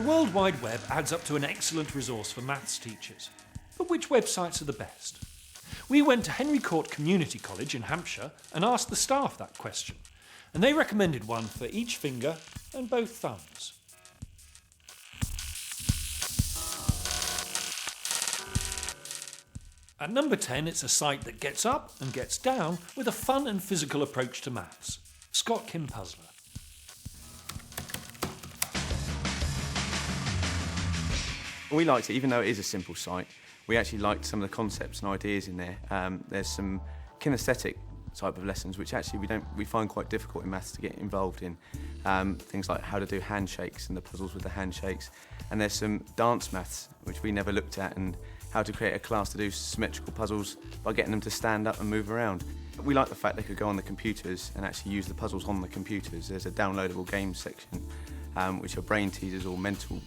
World Wide Web adds up to an excellent resource for maths teachers. But which websites are the best? We went to Henry Court Community College in Hampshire and asked the staff that question, and they recommended one for each finger and both thumbs. At number 10, it's a site that gets up and gets down with a fun and physical approach to maths. Scott Kim Puzzler. We liked it, even though it is a simple site. We actually liked some of the concepts and ideas in there. There's some kinesthetic type of lessons which actually we find quite difficult in maths to get involved in. Things like how to do handshakes and the puzzles with the handshakes. And there's some dance maths which we never looked at, and how to create a class to do symmetrical puzzles by getting them to stand up and move around. We like the fact they could go on the computers and actually use the puzzles on the computers. There's a downloadable games section which are brain teasers or mental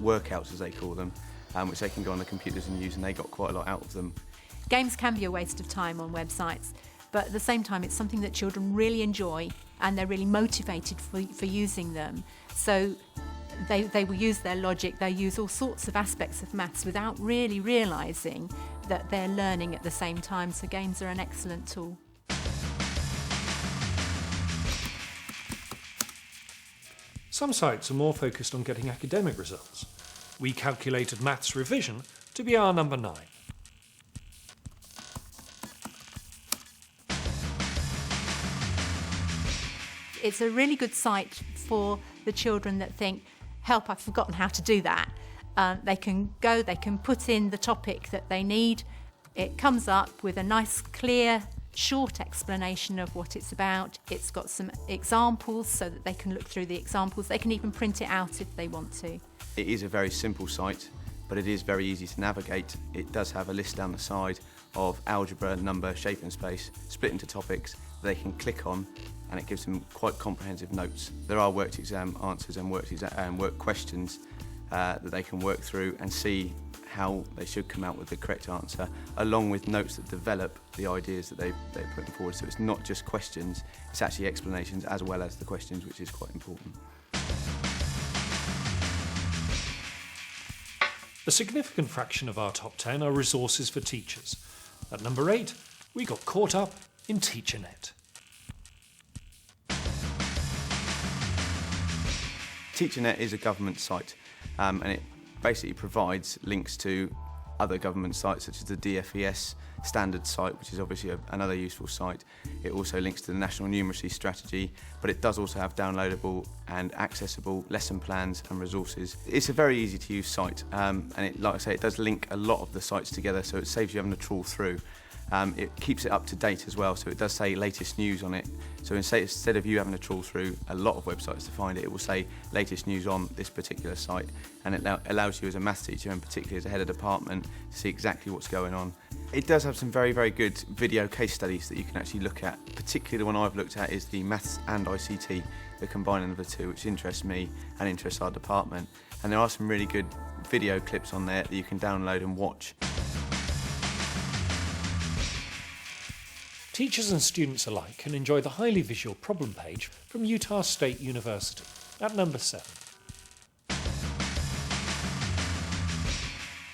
workouts as they call them, which they can go on the computers and use, and they got quite a lot out of them. Games can be a waste of time on websites, but at the same time it's something that children really enjoy and they're really motivated for using them. So they will use their logic, they use all sorts of aspects of maths without really realising that they're learning at the same time, so games are an excellent tool. Some sites are more focused on getting academic results. We calculated Maths Revision to be our number 9. It's a really good site for the children that think, help, I've forgotten how to do that. They can go, they can put in the topic that they need. It comes up with a nice, clear, short explanation of what it's about. It's got some examples so that they can look through the examples. They can even print it out if they want to. It is a very simple site, but it is very easy to navigate. It does have a list down the side of algebra, number, shape and space, split into topics they can click on, and it gives them quite comprehensive notes. There are worked exam answers and work questions that they can work through and see how they should come out with the correct answer, along with notes that develop the ideas that they're putting forward. So it's not just questions, it's actually explanations as well as the questions, which is quite important. A significant fraction of our top 10 are resources for teachers. At number 8, we got caught up in TeacherNet. TeacherNet is a government site, and it basically provides links to other government sites such as the DFES standard site, which is obviously another useful site. It also links to the National Numeracy Strategy, but it does also have downloadable and accessible lesson plans and resources. It's a very easy to use site, and like I say, it does link a lot of the sites together, so it saves you having to trawl through. It keeps it up to date as well, so it does say latest news on it. So instead of you having to trawl through a lot of websites to find it, it will say latest news on this particular site, and it allows you as a maths teacher, and particularly as a head of department, to see exactly what's going on. It does have some very, very good video case studies that you can actually look at. Particularly the one I've looked at is the Maths and ICT, the combining of the two, which interests me and interests our department. And there are some really good video clips on there that you can download and watch. Teachers and students alike can enjoy the highly visual problem page from Utah State University at number 7.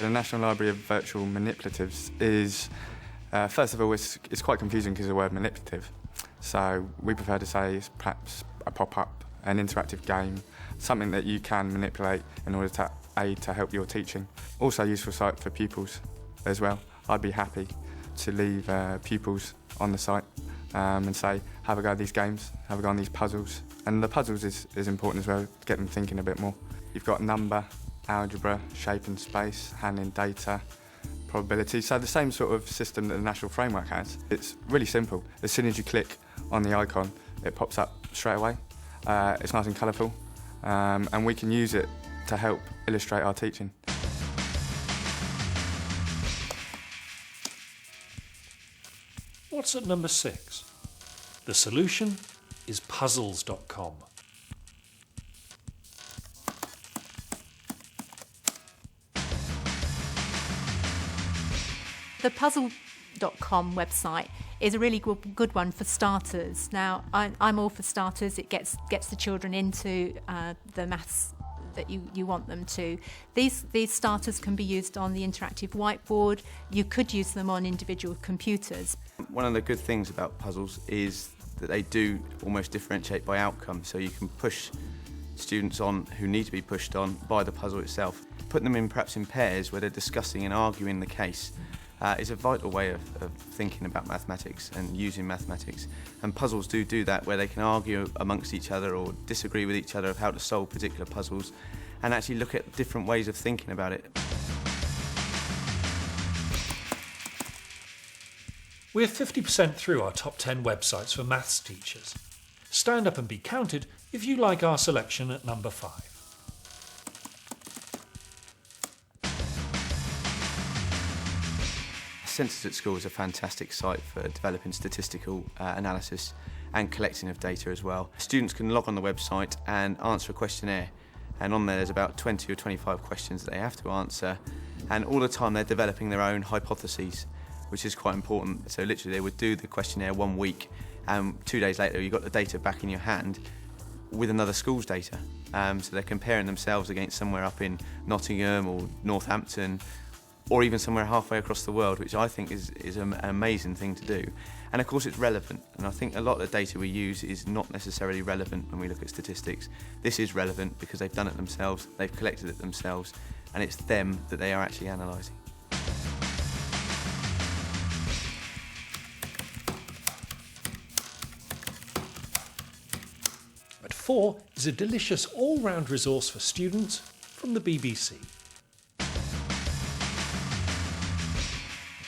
The National Library of Virtual Manipulatives is, first of all, it's quite confusing because of the word manipulative. So we prefer to say it's perhaps a pop-up, an interactive game, something that you can manipulate in order to aid to help your teaching. Also a useful site for pupils as well. I'd be happy to leave pupils on the site and say, have a go at these games, have a go on these puzzles. And the puzzles is important as well, to get them thinking a bit more. You've got number, algebra, shape and space, handling data, probability. So the same sort of system that the national framework has. It's really simple. As soon as you click on the icon, it pops up straight away. It's nice and colourful, and we can use it to help illustrate our teaching. What's at number 6? The solution is puzzles.com. The puzzle.com website is a really good one for starters. Now, I'm all for starters. It gets the children into the maths that you want them to. These starters can be used on the interactive whiteboard. You could use them on individual computers. One of the good things about puzzles is that they do almost differentiate by outcome, so you can push students on who need to be pushed on by the puzzle itself. Put them in perhaps in pairs where they're discussing and arguing the case is a vital way of thinking about mathematics and using mathematics. And puzzles do that, where they can argue amongst each other or disagree with each other of how to solve particular puzzles and actually look at different ways of thinking about it. We're 50% through our top 10 websites for maths teachers. Stand up and be counted if you like our selection at number 5. Census at School is a fantastic site for developing statistical analysis and collecting of data as well. Students can log on the website and answer a questionnaire, and on there's about 20 or 25 questions that they have to answer, and all the time they're developing their own hypotheses, which is quite important. So literally they would do the questionnaire 1 week, and 2 days later you got the data back in your hand with another school's data. So they're comparing themselves against somewhere up in Nottingham or Northampton, or even somewhere halfway across the world, which I think is an amazing thing to do. And of course it's relevant, and I think a lot of the data we use is not necessarily relevant when we look at statistics. This is relevant because they've done it themselves, they've collected it themselves, and it's them that they are actually analysing. At 4 is a delicious all-round resource for students from the BBC.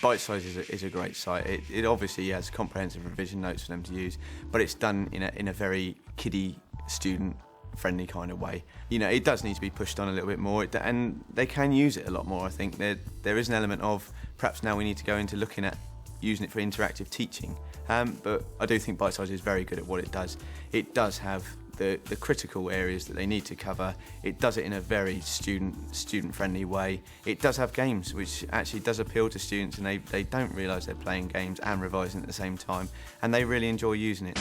Bite Size is a great site. It obviously has comprehensive revision notes for them to use, but it's done in a very kiddie, student-friendly kind of way. You know, it does need to be pushed on a little bit more, and they can use it a lot more. I think there is an element of perhaps now we need to go into looking at using it for interactive teaching. But I do think Bite Size is very good at what it does. It does have the critical areas that they need to cover. It does it in a very student-friendly way. It does have games, which actually does appeal to students, and they don't realise they're playing games and revising at the same time, and they really enjoy using it.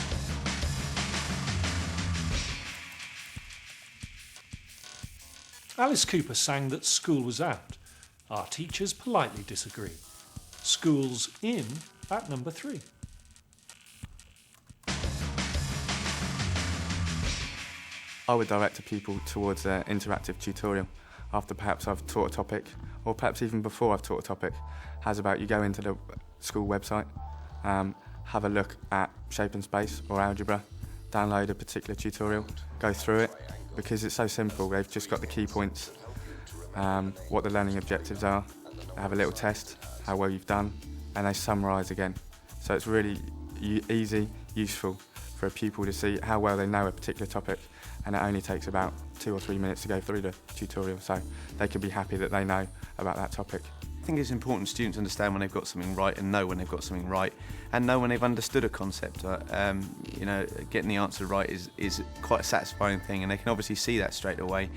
Alice Cooper sang that school was out. Our teachers politely disagree. School's in at number 3. I would direct a pupil towards an interactive tutorial after perhaps I've taught a topic, or perhaps even before I've taught a topic. How's about you go into the school website, have a look at shape and space or algebra, download a particular tutorial, go through it, because it's so simple. They've just got the key points, what the learning objectives are, have a little test, how well you've done, and they summarise again. So it's really easy, useful for a pupil to see how well they know a particular topic, and it only takes about 2 or 3 minutes to go through the tutorial, so they can be happy that they know about that topic. I think it's important students understand when they've got something right and know when they've got something right, and know when they've understood a concept. You know, getting the answer right is quite a satisfying thing, and they can obviously see that straight away.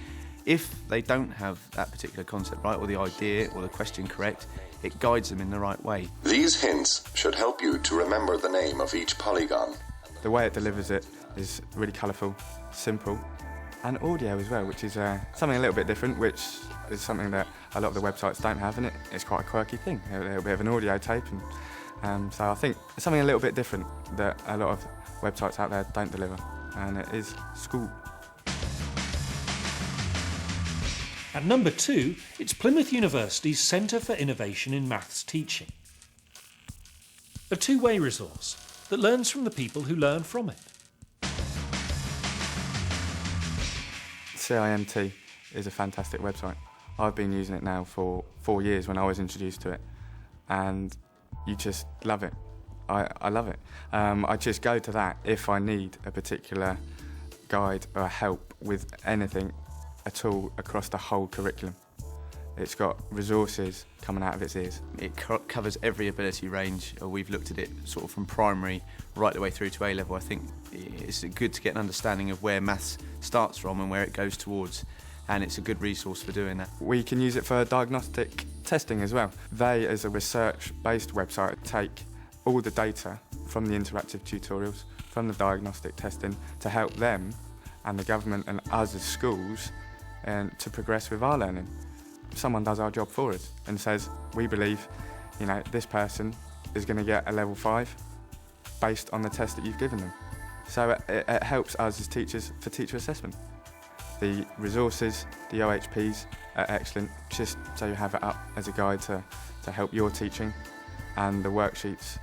If they don't have that particular concept right, or the idea or the question correct, it guides them in the right way. These hints should help you to remember the name of each polygon. The way it delivers it is really colourful, simple, and audio as well, which is something a little bit different, which is something that a lot of the websites don't have, and it's quite a quirky thing, a little bit of an audio tape, and so I think it's something a little bit different that a lot of websites out there don't deliver, and it is school. At number 2, it's Plymouth University's Centre for Innovation in Maths Teaching. A two-way resource that learns from the people who learn from it. CIMT is a fantastic website. I've been using it now for 4 years when I was introduced to it, and you just love it. I love it. I just go to that if I need a particular guide or help with anything at all across the whole curriculum. It's got resources coming out of its ears. It covers every ability range. We've looked at it sort of from primary right the way through to A-level. I think it's good to get an understanding of where maths starts from and where it goes towards, and it's a good resource for doing that. We can use it for diagnostic testing as well. They, as a research-based website, take all the data from the interactive tutorials, from the diagnostic testing, to help them and the government and us as schools and to progress with our learning. Someone does our job for us and says, we believe, this person is going to get a level 5 based on the test that you've given them. So it helps us as teachers for teacher assessment. The resources, the OHPs are excellent, just so you have it up as a guide to help your teaching. And the worksheets,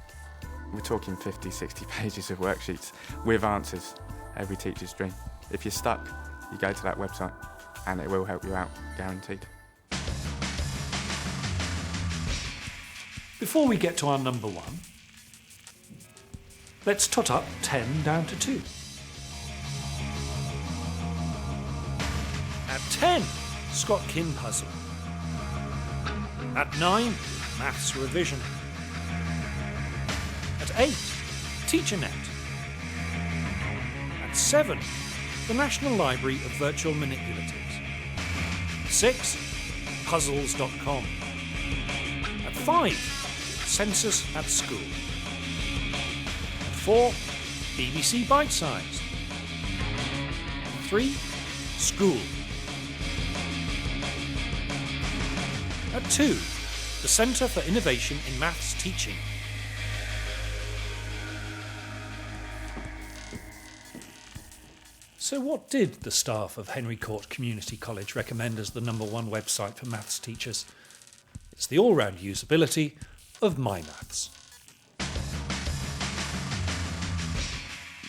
we're talking 50, 60 pages of worksheets with answers, every teacher's dream. If you're stuck, you go to that website and it will help you out, guaranteed. Before we get to our number 1, let's tot up 10 down to 2. At 10, Scott Kin puzzle. At 9, maths revision. At 8, TeacherNet. At 7, the National Library of Virtual Manipulatives. 6, puzzles.com. At 5, Census at School. At 4, BBC Bite Size. 3, School. At 2, the Centre for Innovation in Maths Teaching. So what did the staff of Henry Court Community College recommend as the number 1 website for maths teachers? It's the all-round usability of MyMaths.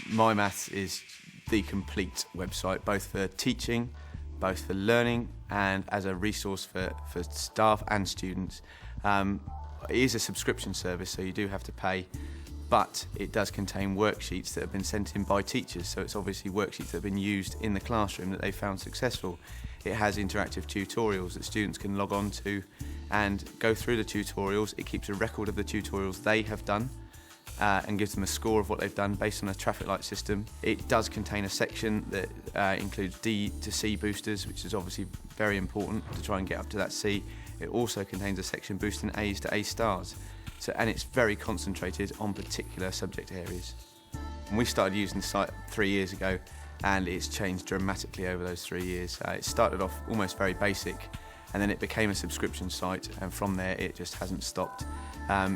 MyMaths is the complete website, both for teaching, both for learning, and as a resource for staff and students. It is a subscription service, so you do have to pay, but it does contain worksheets that have been sent in by teachers, so it's obviously worksheets that have been used in the classroom that they found successful. It has interactive tutorials that students can log on to and go through the tutorials. It keeps a record of the tutorials they have done and gives them a score of what they've done based on a traffic light system. It does contain a section that includes D to C boosters, which is obviously very important to try and get up to that C. It also contains a section boosting A's to A stars. And it's very concentrated on particular subject areas. And we started using the site 3 years ago, and it's changed dramatically over those 3 years. It started off almost very basic, and then it became a subscription site, and from there it just hasn't stopped.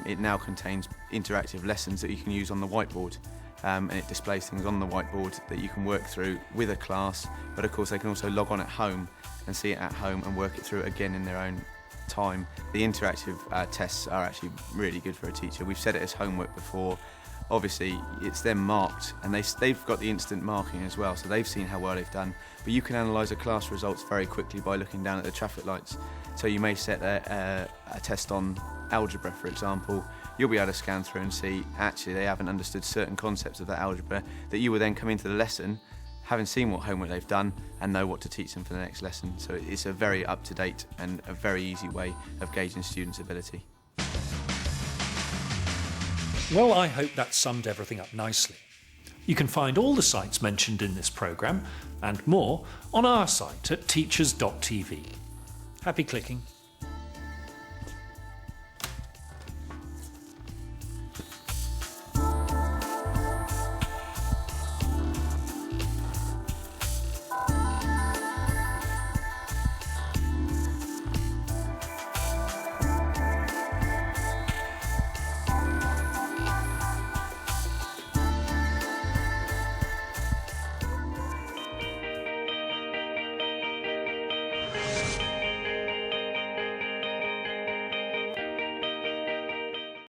It now contains interactive lessons that you can use on the whiteboard, and it displays things on the whiteboard that you can work through with a class, but of course they can also log on at home and see it at home and work it through again in their own time. The interactive tests are actually really good for a teacher. We've said it as homework before. Obviously it's then marked, and they've got the instant marking as well, so they've seen how well they've done, but you can analyse a class results very quickly by looking down at the traffic lights. So you may set a test on algebra, for example. You'll be able to scan through and see actually they haven't understood certain concepts of that algebra, that you will then come into the lesson having seen what homework they've done and know what to teach them for the next lesson. So it's a very up-to-date and a very easy way of gauging students' ability. Well, I hope that summed everything up nicely. You can find all the sites mentioned in this programme and more on our site at teachers.tv. Happy clicking.